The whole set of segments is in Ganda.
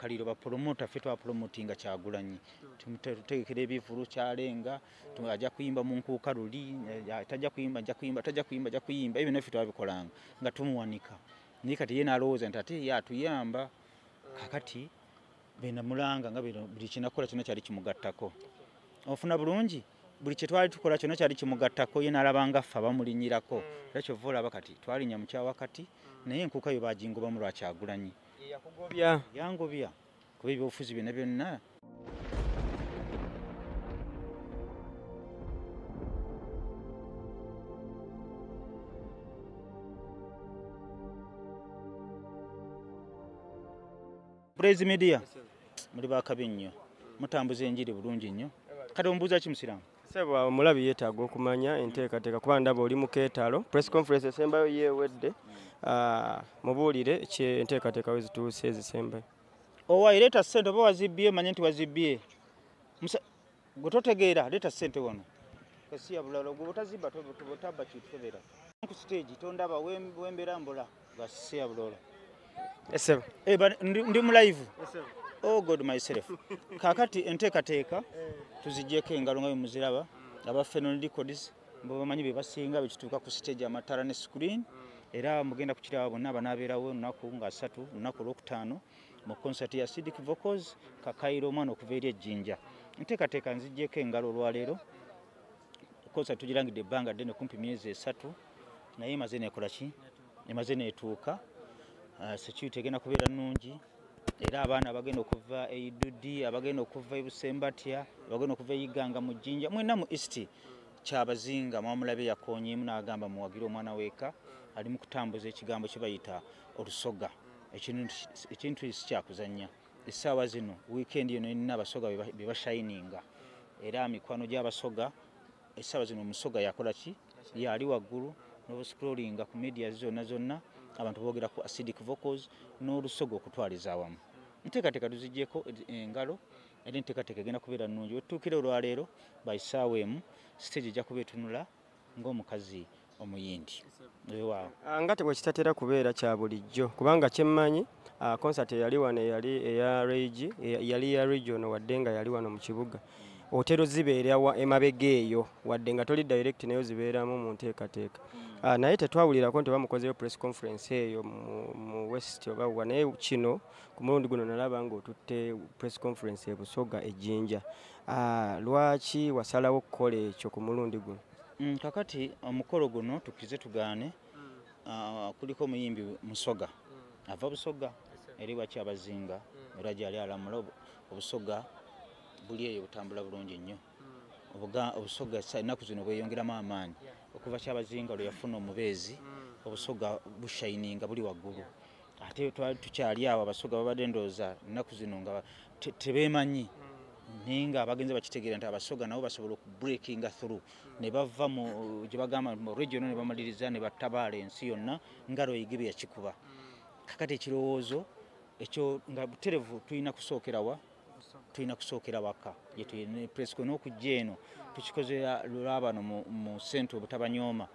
akaliro ba promoter ffe twa promotinga Kyagulanyi tumutekera ebivulu kyalenga ajja kuyimba mu nkuuka luli tajja kuyimba ajja kuyimba ebyo naffe twabikolanga nga tumuwanika naye kati ye n'alowooza nti ate yatuyamba kakati bena mulanga nga buli kinakola kyonna kyali kimugattako ofuna bulungi buli kye twali tukola kyonna kyali kimugattako ye n'alabanga ffe abamulinyirako era kyova olaba kati twalinya mu kyawakati naye enkuuka yo bagingobamu lwa Kyagulanyi yangobya kuba ebyobufuzi byonna byonna Praise Media muri bakabi nnyo mutambuza enjiri bulungi nnyo kati ombuuza kimusiramu Sebo omulabi yeetaaga okumanya enteekateeka kuba ndaba oli mu keetalo press conference esembayo yeewedde mubuulire enteekateeka we zituuse ezisembayo owayi leeta ssente oba wazibbye manye nti wazibbye gwe totegeera leeta ssente wano kasiya bulala gwe botazibba totabba kitobera ku stage tondaba wembeera mbola gasiya bulala Esebo ndi mu live oh God myself kakati enteekateeka tuzijjeko engalo nga bemuziraba abaffe non records mbo bamanyi be basinga bekituuka ku stage amatala ne screen era mugenda kukiraba bonna abanaabeerawo lunaku nga 3 lunaku olwokutaano mu concert ya Acidic Vocals Kakairo omwana okuva eri ejjinja enteekateeka nzijjeko engalo olwaleero concert tugirangidde ebbanga ddene kumpi myezi 3 naye emaze neekola ki emaze neetuuka security egenda kubeera nnungi era abaana bagenda okuva eidudi abagenda okuva ebusembatya abagenda okuva eyiganga mu jjinja mwena mu east kyabazinga mwamulabe yakonyeemu n'agamba muwagire omwana weeka ali mu kutambuza ekigambo kye bayita olusoga ekintu sikyakuzannya essaawa zino weekend eno erina abasoga be bashininga era mikwano gy'abasoga essaawa zino omusoga yakola ki yali waggulu n'obuscrollinga ku media zonna abantu boogera ku Acidic Vocals n'olusoga okutwaliza awamu enteekateeka tuzijjeko engalo era enteekateeka egenda kubeera nnungi wetutuukire olwaleero bayisaawo emu stage ejja kuba etunula ng'omukazi omuyindi ewaawo nga tebwe kitatera kubeera kya bulijjo kubanga kyemmanyi concert eyali wano eya Rage yali ya region wadde nga yali wano mu kibuga hotelo zibeera emabega eyo wadde nga toli direct nayo zibeeramu mu nteekateeka naye tetwawulirako nti bamukozeyo press conference eyo mu west oba naye kino ku mulundi guno nalaba ng'otutte press conference ebusoga ejjinja lwaki wasalawo okukola ekyo ku mulundi guno kakati omukolo guno tukize tugaane kuliko omuyimbi Musoga ava Busoga eri Wakyabazinga era gyali alamula obusoga buli eyo butambula bulungi nnyo obusoga ennaku zino bweyongeramu amaanyi okuva Kyabazinga lwe yafuna omubeezi obusoga bushininga buli waggulu ate tukyali awo abasoga babadde ndowooza ennaku zino nga tebeemanyi naye nga abagenzi bakitegeera nti abasoga nabo basobola okubreakinga through ne bava mu gye bagamba mu region ne bamaliriza ne batabaala ensi yonna nga Lwoyigibye yakikuba kakati ekirowoozo ekyo nga buterevu tulina kusookera waka yetuyina presco n'okujja eno tukikozera lwabano mu sente obutabanyooma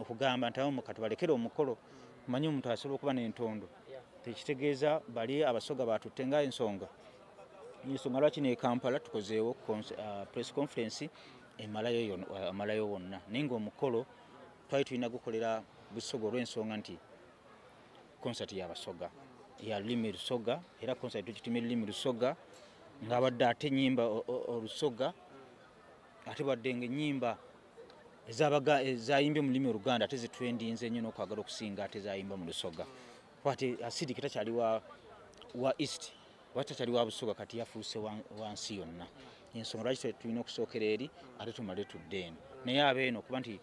okugamba nti abo katubalekere omukolo manyi omuntu asobola okuba n'entondo tekitegeeza bali abasoga batutte nga ensonga lwaki ne Kampala tukozeewo press conference amalayo wonna naye ng'omukolo twali tulina gukolera Busoga olw'ensonga nti concert y'abasoga ya lulimi Lusoga era concert tukitumye lulimi Lusoga ng'abadde ate ennyimba olusoga ate wadde ng'ennyimba ezayimbye mu lulimi Oluganda ate zitwendinze nnyo n'okwagala okusinga ate zayimba mu Lusoga kwate Acidic takyali wa east watakyali wa Busoga kati yafuuse wansi yonna ensonga lwaki tulina okusookera eri ate tumale tudde eno naye abeeno kuba nti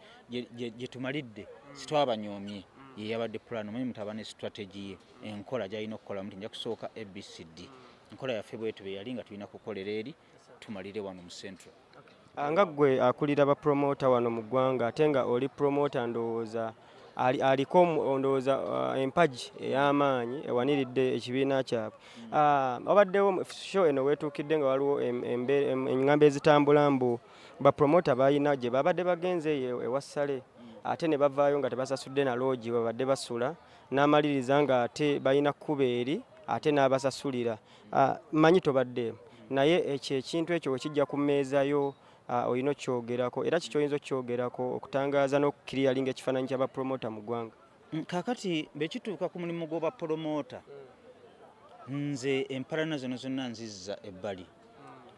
gye tumalidde sitwabanyoomye ye yabadde plan omanyi muntu aba ne strategy ye enkola gy'alina okukolamu nti nja kusooka ABCD enkola yaffe bwetu be yali nga tulina kukolera eri tumalire wano mu Central nga gwe akulira ba promoter wano mu ggwanga ate nga oli promoter ndowooza aliko ndowooza empaji ey'amaanyi ewaniridde ekibiina kyabwe wabaddewo show eno weetuukidde nga waliwo engambo ezitambula mbu bapromota balina gye babadde bagenze ewassale ate ne bavaayo nga tebasasudde na loogi babadde basula n'amaliriza nga ate balina kkuba eri ate n'abasasulira. Manyi tobaddeemu naye ekyo ekintu ekyo wekijja ku mmeeza yo olina okyogerako era kikyoyinza okyogerako okutangaaza n'okukiriyalinga ekifaananyi ky'abapromota mu ggwanga. Kaakati bekituuka ku mulimu gw'obapromota nze empalana zino zonna nzizza ebbali.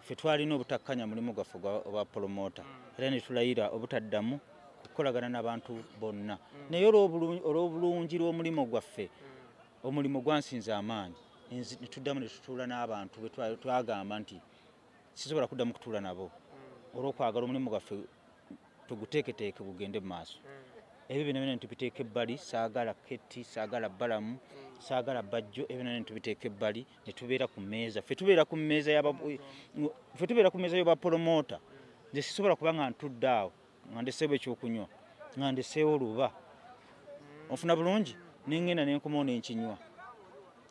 Ffe twalina obutakkanya mulimu gwaffe gw'obapromota era ne tulayira obutaddamu kukolagana n'abantu bonna. Naye olw'obulungi lw'omulimu gwaffe omulimu gwansinza amaanyi ne tuddamu ne tutuula n'abantu bwe twagamba nti sisobola kuddamu kutuula nabo olw'okwagala omulimu gwaffe tuguteeketeeke gugende mu maaso. Ebyo byonna byonna tubiteeka ebbali. Saagala Ketti, saagala Balamu, saagala Bajjo, ebyo byonna tubiteeka ebbali ne tubeera ku mmeeza. Ffe tubeera ku mmeeza y'obapromota. Nze sisobola kuba nga ntudde awo nga ndeseewo ekyokunywa nga ndeseewo oluba ofuna bulungi nengenda nenkomawo nenkinywa.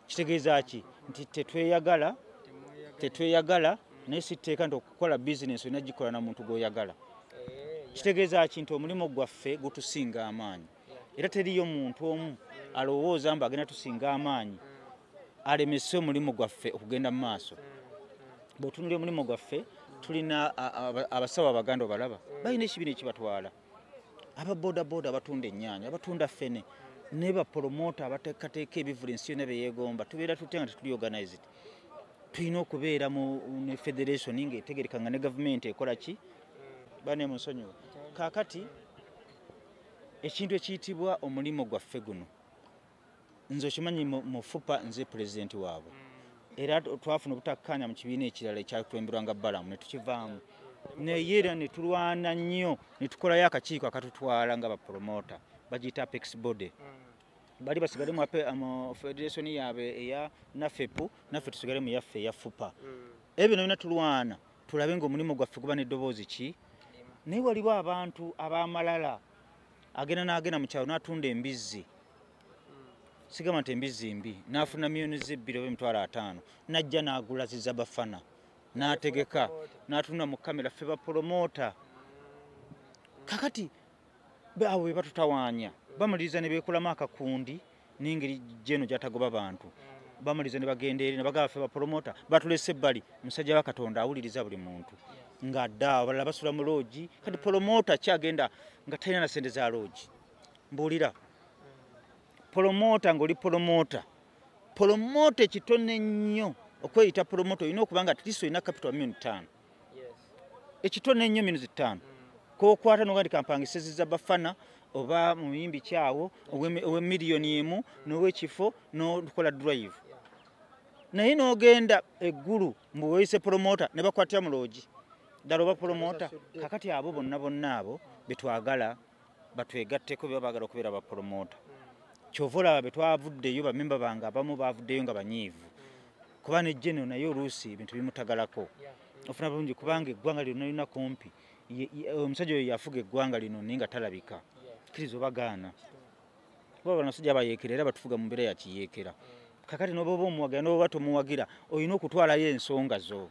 Kitegeeza ki? Nti tetweyagala naye sitteeka nti okukola bizinesi olina gikola na muntu gw'oyagala. Kitegeeza ki? Nti omulimu gwaffe gutusinga amaanyi era teriyo muntu omu alowooza mbu agenda tusinga amaanyi alemese omulimu gwaffe okugenda mu maaso. Bw'otunuulira omulimu gwaffe tulina abasawo abaganda obalaba balina ekibiina ekibatwala, ababoodabooda abatunda ennyaanya, abatunda ffene ne bapromota abateekateeka ebivula ensi yonna beyeegomba. Tubeera tutya nga tetuli organized? Tulina okubeera ne federation ng'etegereka nga ne gavumenti ekola ki? Bane munsonyiwe. Kaakati ekintu ekiyitibwa omulimu gwaffe guno nze okimanyi mu FUPA nze pulezidenti waabwe era twafuna obutakkaanya mu kibiina ekirala ekyakulemberwanga Balamu ne tukivaamu naye era ne tulwana nnyo ne tukolayo akakiiko akatutwala nga bapromota bagiyita Apex Body. Bali basigale mu federation yaabwe eya NAFEP, naffe tusigale mu yaffe eya FUPA. Ebyo byonna tulwana tulabe ng'omulimu gwaffe guba n'eddoboozi ki. Naye waliwo abantu ab'amalala agenda mu kyalo n'atunda embizzi. Sigamba nti embizzi mbi. N'afuna miliyoni z'ebbiri oba emitwalo 5 n'ajja n'agula zizabafana n'ategeka n'atunda mu kamera. Ffe bapromota kakati abo be batutawaanya bamaliriza ne beekolamu akakundi n'engeri gyeno gy'atagoba bantu. Bamaliriza ne bagenda eri ne bagamba ffe bapromota batulese ebbali. Musajja wa Katonda awuliriza buli muntu ng'adda abalala basula mu loogi. Kati promota kyagenda nga talina na ssente za loogi. Mbuulira promota ng'oli promota ekitone nnyo okweyita promota olina okuba nga at least olina capital million 5. Ekitone nnyo million 5 k'okwata n'oga nti kampangisa zizabafana oba muyimbi kyawo ow'emiliyoni emu n'ow'ekifo n'okola drive. Naye n'ogenda eggulu mbu weeyise promota ne bakwatira mu loogi ddala oba promota. Kakati abo bonna abo betwagala batwegatteko bye baagala okubeera bapromota. Kyova olaba be twavuddeyo bamemba bange abamu baavuddeyo nga banyiivu kuba ne General naye oluusi ebintu bimutagalako. Ofuna bulungi kubanga eggwanga lino lirina kumpi omusajja oyo yafuga eggwanga lino naye nga talabika. Kkiriza obagaana baba abasajja abayeekera era batufuga mu mbeera ya kiyeekera. Kakati n'oba omuwagira n'oba tomuwagira olina okutwalayo ensonga zo.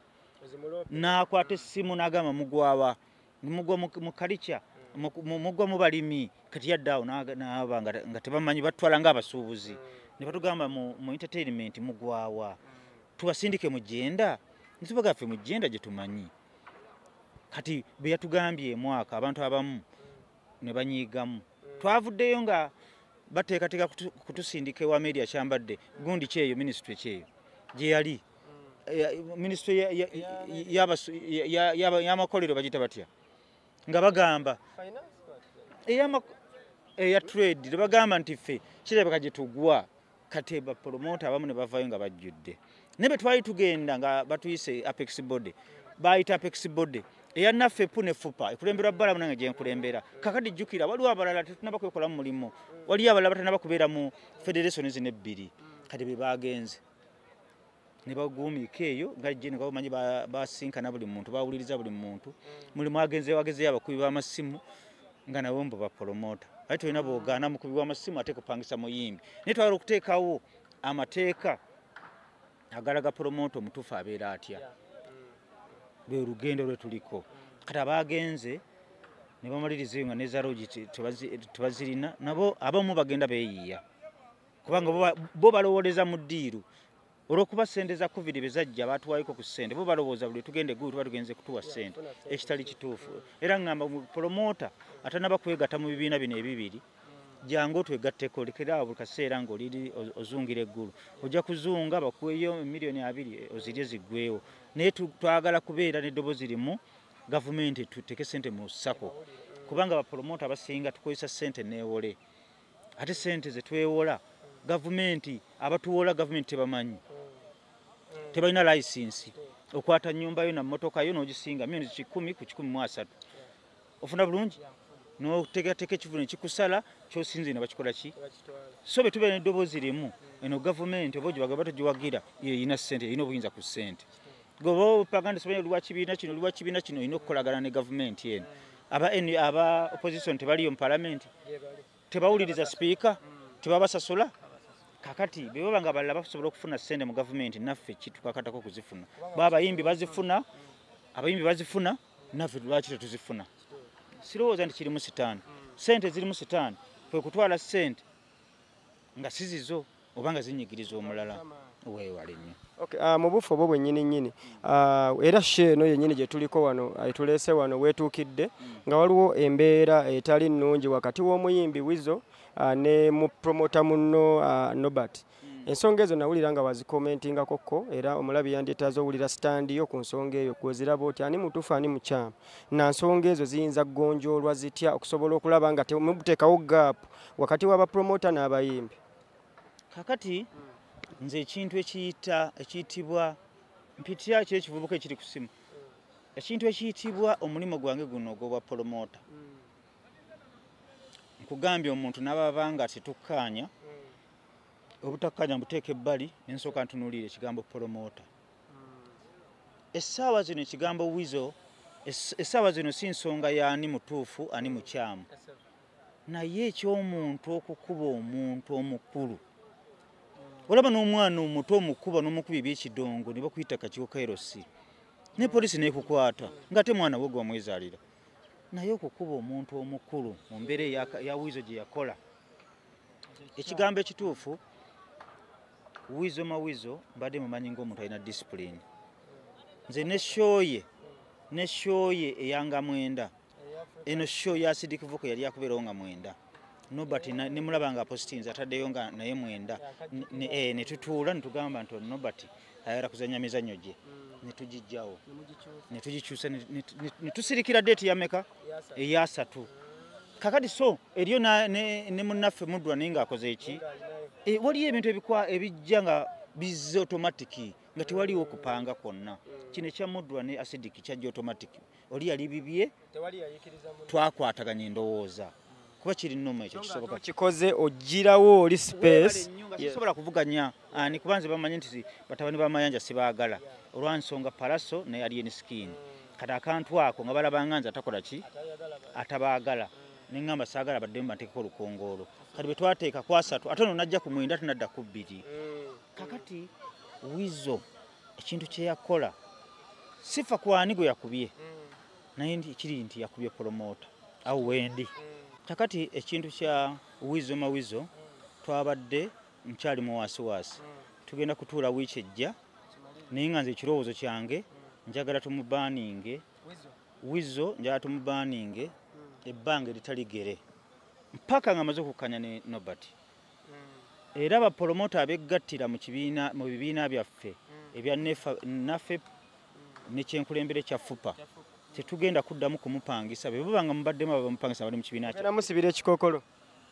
N'akwata essimu n'agamba mugwawa mugwa mu kalica mugwa mu balimi. Kati yaddaawo n'aba nga tebamanyi batwala ng'abasuubuzi ne batugamba mu entertainment mugwawa tubasindike mu jenda nitubaga ffe mu jenda gye tumanyi. Kati be yatugambye mwaka abantu abamu ne banyiigamu. Twavuddeyo nga bateekateeka kutusindika ewa media kyambadde gundi kyeyo ministry kyeyo gye yali ministry y'amakolero bagita batya nga bagamba eya trade ne bagamba nti ffe kirabika gye tugwa. Kati bapromota abamu ne bavaayo nga bajjudde. Naye bwe twali tugenda nga batuyise Apex Body bayita Apex Body eya NAFEP ne FUPA ekulemberwa Balamu nange gye nkulembera. Kakati jjukira waliwo abalala tetunaba kwekola mu mulimu. Waliyo abalala batanaba kubeera mu federation zino ebbiri. Kati be bagenze ne baguumiika eyo nga jje ne bamanyi basinkana buli muntu bawuliriza buli muntu. Mulimu wagezeyo abakubi b'amasimu nga nabo mbu bapromota. Ate tulina boogaana mukubi w'amasimu ate kupangisa muyimbi. Naye twagala okuteekawo amateeka agalaga promota omutuufu abeera atya. Lwe lugendo lwe tuliko. Kati abagenze ne bamaliriza nga ne zaloogi tebazirina nabo abamu bagenda beeyiiya kubanga bo balowooleza mu ddiiru olwokuba ssente za covid bezajja batuwaayiko ku ssente bo balowooza buli tugende gulu tuba tugenze kutuwa ssente ekitali kituufu era ngamba promota atanaba kwegatta mu bibiina bino ebibiri jangu otwegatteko lekera buli kaseera ng'oliri ozungira eggulu ojja kuzunga bakuweyo miliyoni 2 ozirye ziggwewo naye twagala kubeera n'eddoboozi limu gavumenti tuteeke ssente mu sako kubanga bapromota abasinga tukozesa ssente neewole ate ssente zetwewola gavumenti abatuwola gavumenti tebamanyi tebalina layisinsi okwata nnyumba yo na mmotoka yo n'ogisinga milioni 10 ku 13 ofuna bulungi n'oteekateeka ekivune kikusala kyosinze ne bakikola ki so bwe tubeera n'eddoboozi limu eno gavumenti oba ogibagamba togiwagira yeyina ssente yeyina obuyinza ku ssente goba opaganda somanya oliwa kibiina kino olina okukolagana ne gavumenti eno aba opposition tebaliyo mu palamenti tebawuliriza sipiika tebabasasula kakati be baba nga balala basobola okufuna ssente mu gavumenti naffe kitukakatako okuzifuna abayimbi bazifuna naffe lwaki tetuzifuna sirowooza nti kirimu sitaani ssente zirimu sitaani kwe kutwala ssente nga sizizo oba nga zinyigiriza omulala weewale nnyo mu bufu obwo bwennyini era sheeno yennyini gye tuliko wano etuleese wano weetuukidde nga waliwo embeera etali nnungi wakati w'omuyimbi Wizo ne mu promota munno Nobert. Ensonga ezo nawulira nga wazikomentingakokko era omulabi yandyetaaze owulira sitandiyo ku nsonga eyo kweziraba oti ani mutuufu ani mukyamu na nsonga ezo ziyinza kugonjoolwa zitya okusobola okulaba nga temuteekawo gaapu wakati w'abapromota n'abayimbi. Kakati nze ekintu ekiyitibwa mpitira kiri ekivubuka ekiri ku simu ekintu ekiyitibwa omulimu gwange guno ogw'obwa promota nkugambye omuntu n'ababa nga tetukkaanya obutakkaanya mbuteeka ebbali nensooka ntunuulira ekigambo promota essaawa zino ekigambo Wizo essaawa zino si nsonga y'ani mutuufu ani mukyamu naye eky'omuntu okukuba omuntu omukulu olaba n'omwana omuto omukuba n'omukubi eby'ekidongo ne bakuyita kakiiko kairosi ne poliisi neekukwata nga te mwana we gwe wamwezaalira naye okukuba omuntu omukulu mu mbeera ya Wizo gye yakola ekigambo ekituufu Wizo Mawizo mbadde mumanyi ng'omuntu alina disipulini nze ne shooye eyanga 9 eno show ya Sidiki Vuko yali akubeerawo nga 9 Nobert ne mulaba nga apostinze ataddeyo nga naye 9 ne tutuula ne tugamba nti Nobert ayala kuzanya mizannyo gye ne tugijjawo ne tugikyusa ne tusirikira deeti ya meka eya 3 kakati so eriyo ne munnaffe Muddwa naye ng'akoze eki waliyo ebintu ebijja nga bizze automatic nga tewaliwo okupanga kwonna kino ekya Muddwa ne Acidiki kyajja automatic oli yali bibye twakwataganya endowooza kuba kiri nnomo ekyo kisoboka kikoze ogirawo oli space kisobola kuvuganya ani kubanze bamanyi nti batabani b'amayanja sibaagala olwansonga Palaso ne Alien Skin kati akantu ako nga balabanga nze atakola ki atabaagala neŋŋamba saagala badde mbateekeko olukongoolo kati bwe twateeka kwa 3 ate ono najja ku 9 tunadda ku 2 kakati Wizo ekintu kye yakola sifa kwani gwe yakubye naye kiri nti yakubye promota au wendi kakati ekintu kya Wizo Mawizo twabadde nkyali mu wasiwasi tugenda kutuula wiiki ejja naye nga nze ekirowoozo kyange njagala tumubaninge Wizo njagala tumubaninge ebbanga eritaligere mpaka nga amaze okukkanya ne Nobert era abapromota abeggattira mu bibiina byaffe ebya naffe nekyenkulembere kya FUPA tetugenda kuddamu kumupangisa bwe baba nga mubaddemu abamupangisa bali mu kibiina kye namusibira ekikokolo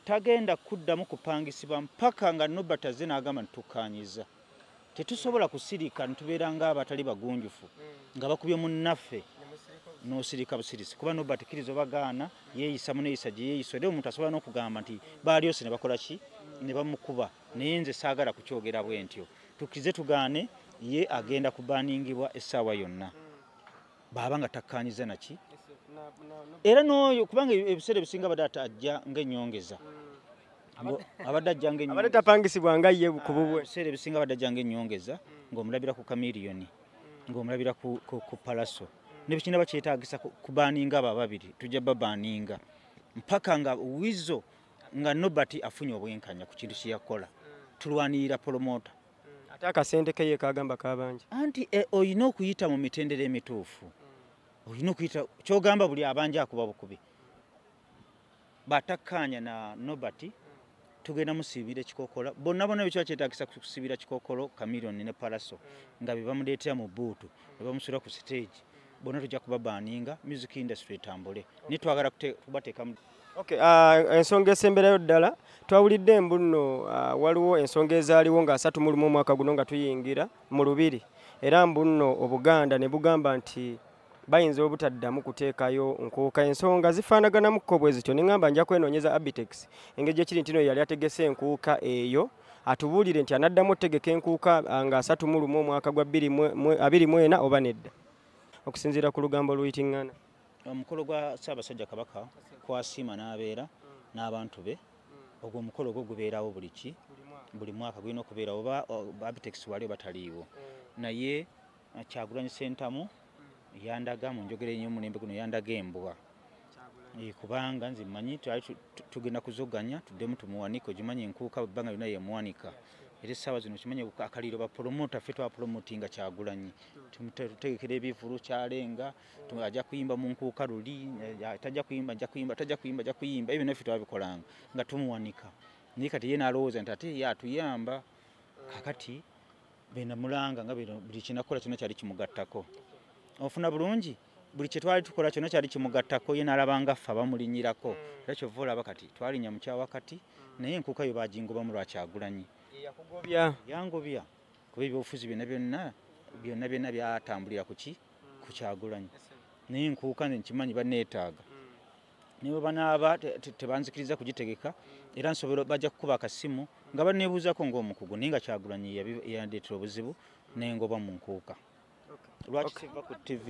tagenda kuddamu kupangisibwa mpaka nga Nobert azze n'agamba ntukkaanyiza tetusobola kusirika ntubeera ng'abatali bagunjufu nga bakubye munnaffe n'osirika busirisi kuba Nobert kirizo bagaana yeeyisa muneeyisa gye yeeyisa era omuntu asobola n'okugamba nti baalyose ne bakola ki ne bamukuba naye nze saagala kukyogera bwe ntyo tukize tugaane ye agenda kubaningibwa essaawa yonna baba nga takkaanyiza naki era n'oyo kubanga ebiseera ebisinga abadde ajja ng'ennyongeza abadde ajja abadde tapangisibwa nga ye ku bubwe ebiseera ebisinga abadde ajja ng'ennyongeza ng'omulabira ku Kamiliyoni ng'omulabira ku Palaso nebikina bakyetaagisa kubaninga abo ababiri tujja babaninga mpaka nga Wizo nga Nobert afunye obwenkanya ku kintu kye yakola tulwanirira promota ate akasente ke ye kagamba kabanja anti oyina okuyita mu mitendera emituufu oyina okuyita kyogamba buli abanja akuba bukubi batakkaanya na nobati tugenda musibira ekikokola bonna bikiba kyetagisa kusibira kikokolo Chameleone ne Paraso nga bebamuleetera mu buutu ne bamusula ku stage bonna tujja kubabaninga music industry etambule nitwagala kubateeka mu ensonga esemberayo ddala twawulidde embu nno waliwo ensonga ezaaliwo nga 31 omwaka guno nga tuyingira mu Lubiri era mbu nno Obuganda ne bugamba nti bayinza obutaddamu kuteekayo nkuuka ensonga zifaanaganamuko bwe zityo neŋŋamba nja kwenoonyeza Abitex engeri gye kiri nti no yali ategese enkuuka eyo atubuulire nti anaddamu otegeka enkuuka nga 31 omwaka gwa 24 oba nedda okusinziira ku lugambo oluyitiŋŋana omukolo gwa Ssaabasajja Kabaka kwasiima n'abeera n'abantu be ogwo omukolo gwo gubeerawo buli mwaka gulina okubeera oba Abitex wali oba taliiwo naye Kyagulanyi Ssentamu yandaga mu njogera y'omulembe guno yandaga embwa kubanga nze mmanyi tugenda kuzoganya tuddemu tumuwanika ogimanyi enkuuka ebbanga lyonna yemuwanika era essaawa zino kimanyi akaliro bapromota ffe twaporomotinga Kyagulanyi tutegekera ebivulu kyalenga ajja kuyimba mu nkuuka luli tajja kuyimba ajja kuyimba ebyo naffe twabikolanga nga tumuwanika naye kati ye n'alowooza nti ate ye atuyamba kakati benamulanga nga buli kinakola kyonna kyali kimugattako ofuna bulungi buli kye twali tukola kyonna kyali kimugattako ye n'alabanga ffe abamulinyirako era kyova olaba kati twalinya mu kyawakati naye enkuuka yo bagingobamu lwa Kyagulanyi yangobya kuba ebyobufuzi byonna byatambulira ku Kyagulanyi naye enkuuka nze nkimanyi baneetaaga naye bwe banaaba tebanzikiriza kugitegeka era nsobola bajja kukuba akasimu nga baneebuuzako ng'omukugu naye nga Kyagulanyi yandeetera obuzibu n'engoba mu nkuuka lwaki siva ku TV